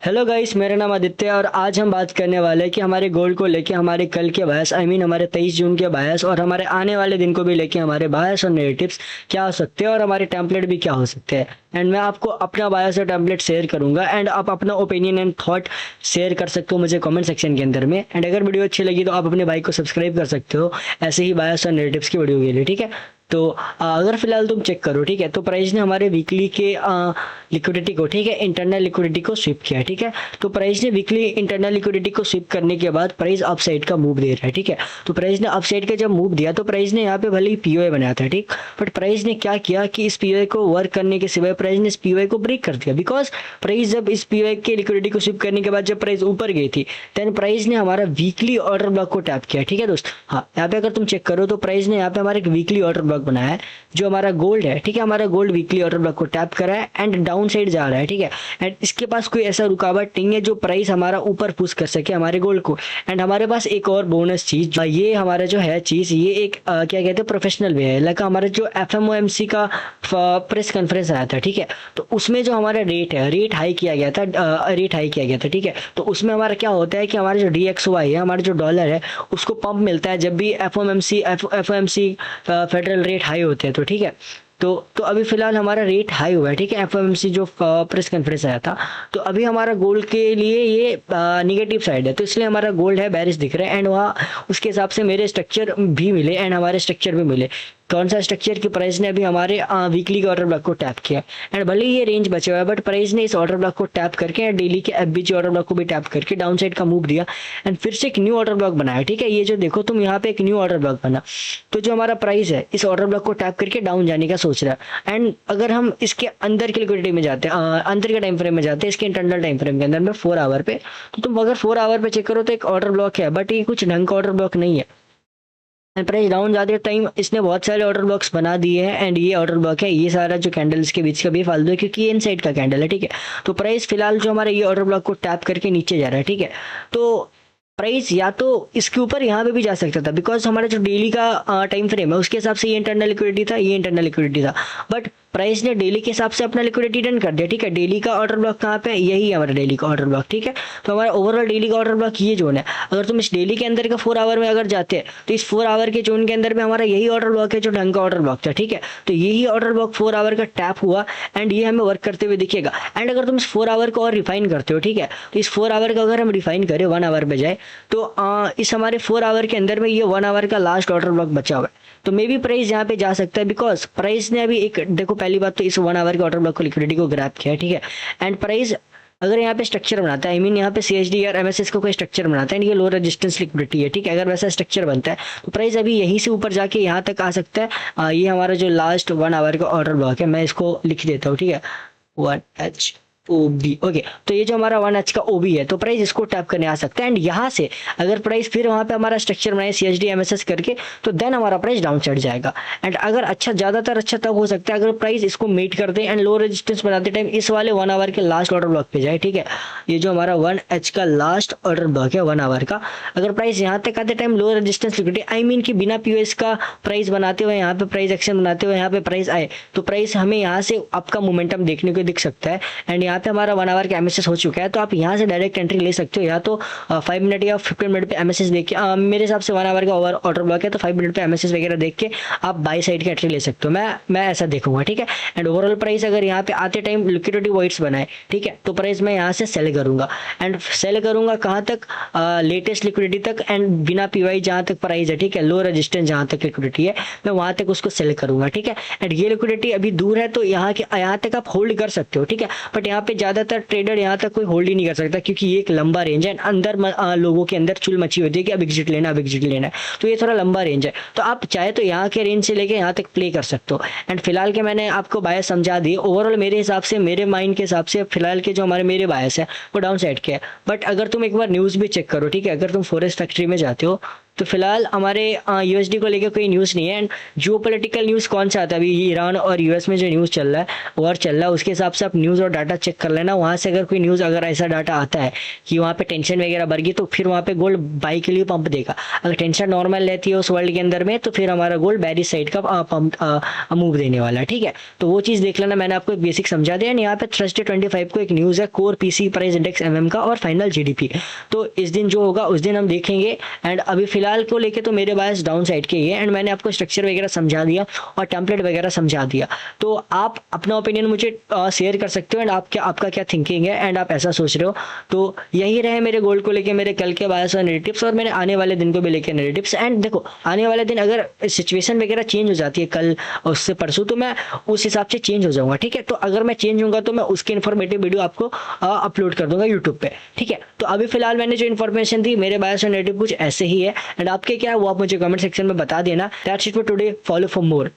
Hello guys, मेरा नाम आदित्य है और आज हम बात करने वाले हैं कि हमारे गोल्ड को लेके हमारे कल के बायस हमारे 23 जून के बायस और हमारे आने वाले दिन को भी लेके हमारे बायस और नेगेटिव्स क्या हो सकते हैं और हमारे टेम्पलेट भी क्या हो सकते हैं। एंड मैं आपको अपना बायस और टेम्पलेट शेयर करूंगा एंड आप अपना ओपिनियन एंड थॉट शेयर कर सकते हो मुझे कमेंट सेक्शन के अंदर में। एंड अगर वीडियो अच्छी लगी तो आप अपने भाई को सब्सक्राइब कर सकते हो ऐसे ही बायस और नेगेटिव्स की वीडियो के लिए, ठीक है। तो अगर फिलहाल तुम चेक करो, ठीक है, तो प्राइस ने हमारे वीकली के लिक्विडिटी को, ठीक है, इंटरनल लिक्विडिटी को स्वीप किया है, ठीक है। तो प्राइस ने वीकली इंटरनल लिक्विडिटी को स्वीप करने के बाद प्राइस अपसाइड का मूव दे रहा है, ठीक है। तो प्राइस ने अपसाइड का जब मूव दिया तो प्राइस ने यहाँ पे भले ही पीओए बनाया था, ठीक, बट प्राइस ने क्या किया कि इस पीओए को वर्क करने के सिवाय प्राइस ने इस पीओए को ब्रेक कर दिया। बिकॉज प्राइस जब इस पीओए के लिक्विडिटी को स्वीप करने के बाद जब प्राइस ऊपर गई थी देन प्राइस ने हमारा वीकली ऑर्डर ब्लॉक को टैप किया, ठीक है दोस्त। हाँ, यहाँ पे अगर तुम चेक करो तो प्राइस ने यहाँ पे हमारा एक वीकली ऑर्डर ब्लॉक बनाया है जो हमारा गोल्ड है, ठीक है। हमारा गोल्ड वीकली ऑर्डर ब्लॉक को टैप करा है एंड डाउन साइड जा रहा है, ठीक है। एंड इसके पास कोई ऐसा रुकावट नहीं है जो प्राइस हमारा ऊपर पुश कर सके हमारे गोल्ड को। एंड हमारे पास एक और बोनस चीज, ये हमारा जो है चीज, ये एक क्या कहते हैं, प्रोफेशनल वे है। लाइक हमारा जो एफएमओएमसी का प्रेस कॉन्फ्रेंस आया था, ठीक है, तो उसमें जो हमारा रेट हाई किया गया था, ठीक है। तो उसमें हमारा क्या होता है कि हमारा जो DXY है, हमारा जो डॉलर है, उसको पंप मिलता है जब भी एफओएमसी फेडरल रेट हाई होते हैं, तो ठीक है। तो अभी फिलहाल हमारा रेट हाई हुआ है, ठीक है। एफओएमसी जो प्रेस कॉन्फ्रेंस आया था, तो अभी हमारा गोल्ड के लिए ये निगेटिव साइड है, तो इसलिए हमारा गोल्ड है बेरिश दिख रहा है। एंड वहाँ उसके हिसाब से मेरे स्ट्रक्चर भी मिले एंड हमारे स्ट्रक्चर भी मिले। कौन सा स्ट्रक्चर की प्राइस ने अभी हमारे वीकली के ऑर्डर ब्लॉक को टैप किया एंड भले ही ये रेंज बचे हुआ है बट प्राइस ने इस ऑर्डर ब्लॉक को टैप करके डेली के एफबीजी ऑर्डर ब्लॉक को भी टैप करके डाउन साइड का मूव दिया एंड फिर से एक न्यू ऑर्डर ब्लॉक बनाया, ठीक है। ये जो देखो तुम यहाँ पे एक न्यू ऑर्डर ब्लॉक बना, तो जो हमारा प्राइस है इस ऑर्डर ब्लॉक को टैप करके डाउन जाने का सोच रहा है। एंड अगर हम इसके अंदर की लिक्विडिटी में जाते हैं, अंदर के टाइम फ्रेम में जाते हैं, इसके इंटरनल टाइम फ्रेम के अंदर में 4 आवर पे, तो तुम अगर 4 आवर पे चेक करो तो एक ऑर्डर ब्लॉक है बट ये कुछ ढंग का ऑर्डर ब्लॉक नहीं है। प्राइस डाउन जाते टाइम इसने बहुत सारे ऑर्डर ब्लॉक्स बना दिए हैं एंड ये ऑर्डर ब्लॉक है, ये सारा जो कैंडल्स के बीच का भी फालतू है क्योंकि ये इनसाइड का कैंडल है, ठीक है। तो प्राइस फिलहाल जो हमारा ये ऑर्डर ब्लॉक को टैप करके नीचे जा रहा है, ठीक है। तो प्राइस या तो इसके ऊपर यहाँ पे भी जा सकता था बिकॉज हमारा जो डेली का टाइम फ्रेम है उसके हिसाब से ये इंटरनल लिक्विडिटी था, ये इंटरनल लिक्विडिटी था, बट प्राइस ने डेली के हिसाब से अपना लिक्विडिटी डन कर दिया, ठीक है। डेली का ऑर्डर ब्लॉक कहाँ पे है, यही है हमारा डेली का ऑर्डर ब्लॉक, ठीक है। तो हमारा ओवरऑल डेली का ऑर्डर ब्लॉक ये जोन है। अगर तुम इस डेली के अंदर का 4 आवर में अगर जाते हैं तो इस 4 आवर के जोन के अंदर में हमारा यही ऑर्डर ब्लॉक है जो ढंग का ऑर्डर ब्लॉक था, ठीक है। तो यही ऑर्डर ब्लॉक 4 आवर का टैप हुआ एंड ये हमें वर्क करते हुए दिखेगा। एंड अगर तुम इस 4 आवर को और रिफाइन करते हो, ठीक है, तो इस 4 आवर का अगर हम रिफाइन करें 1 आवर पे जाए तो इस हमारे 4 आवर के अंदर में ये 1 आवर का लास्ट ऑर्डर ब्लॉक बचा हुआ है, तो मे बी प्राइस यहाँ पे जा सकता है बिकॉज प्राइस ने अभी एक, देखो पहली बात तो इस 1 आवर के ऑर्डर ब्लॉक को लिक्विडिटी को ग्रैब किया है, ठीक है। एंड प्राइस अगर यहाँ पे स्ट्रक्चर बनाता है, आई मीन यहाँ पे CHD और MSS को कोई स्ट्रक्चर बनाता है, ये लो रेजिस्टेंस लिक्विडिटी है, ठीक है। अगर वैसा स्ट्रक्चर बनता है तो प्राइस अभी यहीं से ऊपर जाके यहाँ तक आ सकता है। ये हमारा जो लास्ट 1 आवर का ऑर्डर ब्लॉक है, मैं इसको लिख देता हूँ, ठीक है, 1HOB, ओके। तो ये जो हमारा 1H का OB है तो प्राइस इसको टैप करने आ सकता है एंड यहाँ से अगर प्राइस फिर वहाँ पे हमारा स्ट्रक्चर बनाए CHD MSS करके तो देन हमारा प्राइस डाउन चढ़ जाएगा। एंड अगर अच्छा, ज़्यादातर अच्छा तब हो सकता है अगर प्राइस इसको मीट कर दे एंड लो रेजिस्टेंस बनाते टाइम इस वाले 1 आवर के लास्ट ऑर्डर ब्लॉक पे जाए, ठीक है। ये जो हमारा 1H का लास्ट ऑर्डर ब्लॉक है 1 आवर का, अगर प्राइस यहाँ तक आते time low resistance liquidity, I mean कि बिना POS का प्राइस बनाते हुए यहाँ पे प्राइस एक्शन बनाते हुए यहाँ पे प्राइस आए तो प्राइस हमें यहाँ से आपका मोमेंटम देखने को दिख सकता है। एंड यहाँ पे हमारा 1 आवर का MSS हो चुका है तो आप यहाँ से डायरेक्ट एंट्री ले सकते हो, या तो 5 मिनट या 15 मिनट पे MSS देख के, मेरे हिसाब से 1 आवर का ओवर ऑर्डर ब्लॉक है तो 5 मिनट पे MSS वगैरह देख के आप बाई साइड की एंट्री ले सकते हो। मैं ऐसा देखूंगा, ठीक है। एंड ओवरऑल प्राइस अगर यहाँ पे आते टाइम लिक्विडिटी वॉइड्स बनाए, ठीक है, तो प्राइस मैं यहाँ से सेल करूंगा एंड सेल करूंगा कहाँ तक, लेटेस्ट लिक्विडिटी तक एंड बिना PY जहाँ तक प्राइस है, ठीक है, लो रेजिस्टेंस जहाँ तक लिक्विडिटी है मैं वहाँ तक उसको सेल करूंगा, ठीक है। एंड ये लिक्विडिटी अभी दूर है तो यहाँ तक आप होल्ड कर सकते हो, ठीक है, बट यहाँ पे ज्यादातर ट्रेडर यहाँ तक कोई होल्ड ही नहीं कर सकता क्योंकि ये एक लंबा रेंज है। अंदर लोगों के अंदर चुल मची होती है कि अब एग्जिट लेना, अब एग्जिट लेना है, तो ये थोड़ा लंबा रेंज है। तो आप चाहे तो यहाँ के रेंज से लेके यहाँ तक प्ले कर सकते हो। एंड फिलहाल के मैंने आपको बायस समझा दिए। ओवरऑल मेरे हिसाब से, मेरे माइंड के हिसाब से फिलहाल के जो मेरे बायस है वो डाउन साइड के है। बट अगर तुम एक बार न्यूज़ भी चेक करो, ठीक है, अगर तुम फॉरेस्ट फैक्ट्री में जाते हो तो फिलहाल हमारे यूएसडी को लेकर कोई न्यूज़ नहीं है। एंड जियो पॉलिटिकल न्यूज़ कौन सा आता है, अभी ईरान और यूएस में जो न्यूज़ चल रहा है, वॉर चल रहा है, उसके हिसाब से आप न्यूज़ और डाटा चेक कर लेना। वहाँ से अगर कोई न्यूज़, अगर ऐसा डाटा आता है कि वहाँ पे टेंशन वगैरह बढ़ गई, तो फिर वहाँ पे गोल्ड बाई के लिए पंप देगा। अगर टेंशन नॉर्मल रहती है उस वर्ल्ड के अंदर में, तो फिर हमारा गोल्ड बैरी साइड का पंप मूव देने वाला है। ठीक है, तो वो चीज़ देख लेना। मैंने आपको एक बेसिक समझा दिया। एंड यहाँ पे थर्सडे 25 को एक न्यूज़ है, core PC price index MM का और फाइनल जीडीपी। तो इस दिन जो होगा उस दिन हम देखेंगे। एंड अभी फिलहाल को लेके तो मेरे बायस डाउन साइड के ही है। एंड मैंने आपको स्ट्रक्चर वगैरह समझा दिया और टेम्पलेट वगैरह समझा दिया। तो आप अपना ओपिनियन मुझे शेयर कर सकते हो। एंड आपका क्या थिंकिंग है, एंड आप ऐसा सोच रहे हो। तो यही रहे मेरे गोल्ड को लेके मेरे कल के बायस और नेगेटिव्स, और मेरे आने वाले दिन को भी लेके नेगेटिव्स। एंड देखो, आने वाले दिन अगर सिचुएशन वगैरह चेंज हो जाती है कल और उससे परसों, तो मैं उस हिसाब से चेंज हो जाऊंगा। ठीक है, तो अगर मैं चेंज होऊंगा तो मैं उसकी इन्फॉर्मेटिव वीडियो आपको अपलोड कर दूंगा यूट्यूब पे। ठीक है, तो अभी फिलहाल मैंने जो इन्फॉर्मेशन दी, मेरे बायस और नेगेटिव कुछ ऐसे ही है। एंड आपके क्या है वो आप मुझे कमेंट सेक्शन में बता देना। That's it for today, follow for more.